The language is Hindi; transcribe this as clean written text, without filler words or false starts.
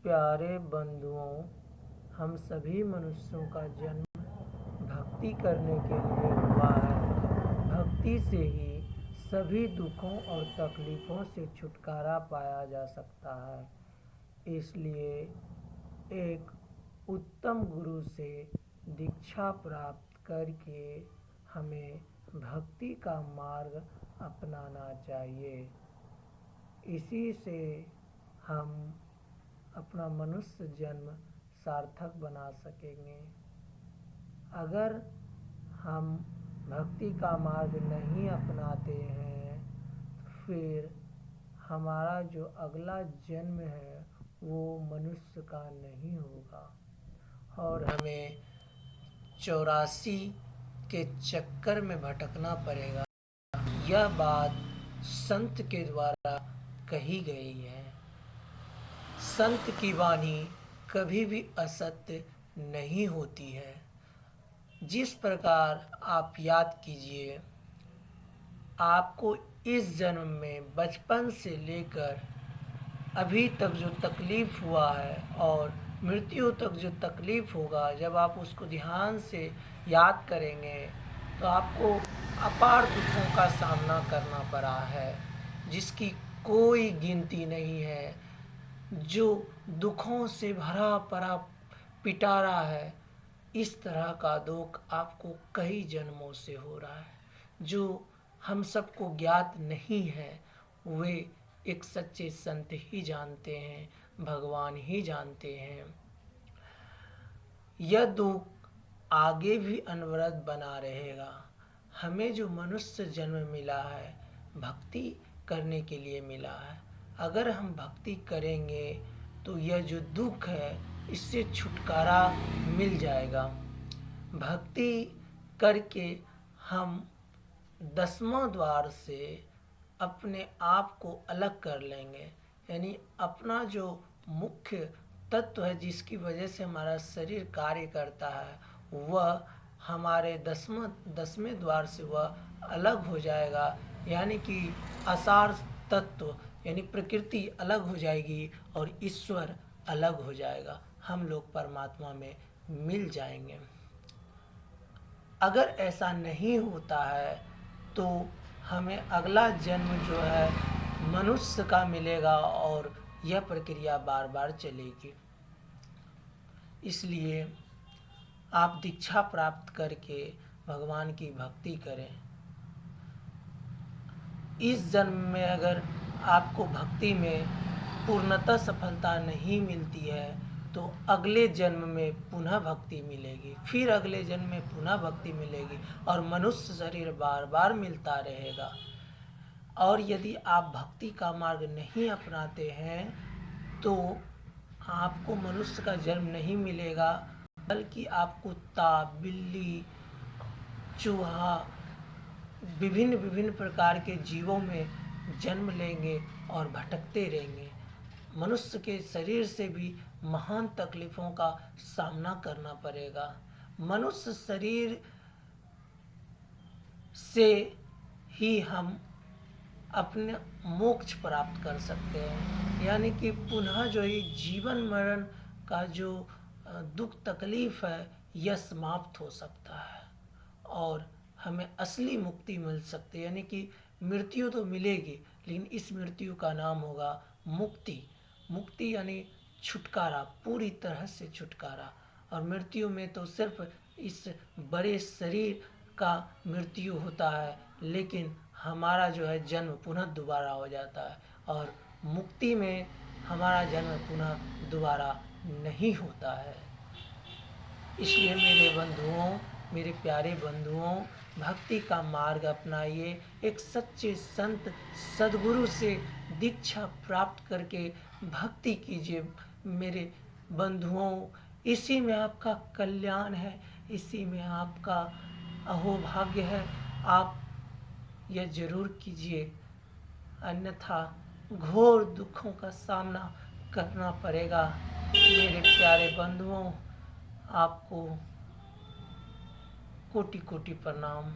प्यारे बंधुओं, हम सभी मनुष्यों का जन्म भक्ति करने के लिए हुआ है। भक्ति से ही सभी दुखों और तकलीफ़ों से छुटकारा पाया जा सकता है। इसलिए एक उत्तम गुरु से दीक्षा प्राप्त करके हमें भक्ति का मार्ग अपनाना चाहिए। इसी से हम अपना मनुष्य जन्म सार्थक बना सकेंगे। अगर हम भक्ति का मार्ग नहीं अपनाते हैं तो फिर हमारा जो अगला जन्म है वो मनुष्य का नहीं होगा और हमें 84 के चक्कर में भटकना पड़ेगा। यह बात संत के द्वारा कही गई है। संत की वाणी कभी भी असत्य नहीं होती है। जिस प्रकार आप याद कीजिए, आपको इस जन्म में बचपन से लेकर अभी तक जो तकलीफ़ हुआ है और मृत्यु तक जो तकलीफ़ होगा, जब आप उसको ध्यान से याद करेंगे तो आपको अपार दुखों का सामना करना पड़ा है जिसकी कोई गिनती नहीं है। जो दुखों से भरा पड़ा पिटारा है, इस तरह का दुख आपको कई जन्मों से हो रहा है। जो हम सबको ज्ञात नहीं है, वे एक सच्चे संत ही जानते हैं, भगवान ही जानते हैं। यह दुख आगे भी अनवरत बना रहेगा। हमें जो मनुष्य जन्म मिला है, भक्ति करने के लिए मिला है। अगर हम भक्ति करेंगे तो यह जो दुख है, इससे छुटकारा मिल जाएगा। भक्ति करके हम 10वां द्वार से अपने आप को अलग कर लेंगे, यानी अपना जो मुख्य तत्व है जिसकी वजह से हमारा शरीर कार्य करता है, वह हमारे 10वें द्वार से वह अलग हो जाएगा। यानी कि आसार तत्व यानी प्रकृति अलग हो जाएगी और ईश्वर अलग हो जाएगा। हम लोग परमात्मा में मिल जाएंगे। अगर ऐसा नहीं होता है तो हमें अगला जन्म जो है मनुष्य का मिलेगा और यह प्रक्रिया बार बार चलेगी। इसलिए आप दीक्षा प्राप्त करके भगवान की भक्ति करें। इस जन्म में अगर आपको भक्ति में पूर्णतः सफलता नहीं मिलती है तो अगले जन्म में पुनः भक्ति मिलेगी, फिर अगले जन्म में पुनः भक्ति मिलेगी और मनुष्य शरीर बार बार मिलता रहेगा। और यदि आप भक्ति का मार्ग नहीं अपनाते हैं तो आपको मनुष्य का जन्म नहीं मिलेगा, बल्कि आप कुत्ता, बिल्ली, चूहा, विभिन्न प्रकार के जीवों में जन्म लेंगे और भटकते रहेंगे। मनुष्य के शरीर से भी महान तकलीफ़ों का सामना करना पड़ेगा। मनुष्य शरीर से ही हम अपने मोक्ष प्राप्त कर सकते हैं, यानी कि पुनः जो ये जीवन मरण का जो दुख तकलीफ़ है, यह समाप्त हो सकता है और हमें असली मुक्ति मिल सकती है। यानी कि मृत्यु तो मिलेगी, लेकिन इस मृत्यु का नाम होगा मुक्ति। मुक्ति यानी छुटकारा, पूरी तरह से छुटकारा। और मृत्यु में तो सिर्फ इस बड़े शरीर का मृत्यु होता है, लेकिन हमारा जो है जन्म पुनः दोबारा हो जाता है और मुक्ति में हमारा जन्म पुनः दोबारा नहीं होता है। इसलिए मेरे बंधुओं, मेरे प्यारे बंधुओं, भक्ति का मार्ग अपनाइए। एक सच्चे संत सद्गुरु से दीक्षा प्राप्त करके भक्ति कीजिए मेरे बंधुओं। इसी में आपका कल्याण है, इसी में आपका अहोभाग्य है। आप यह जरूर कीजिए, अन्यथा घोर दुखों का सामना करना पड़ेगा। मेरे प्यारे बंधुओं, आपको कोटि कोटि प्रणाम।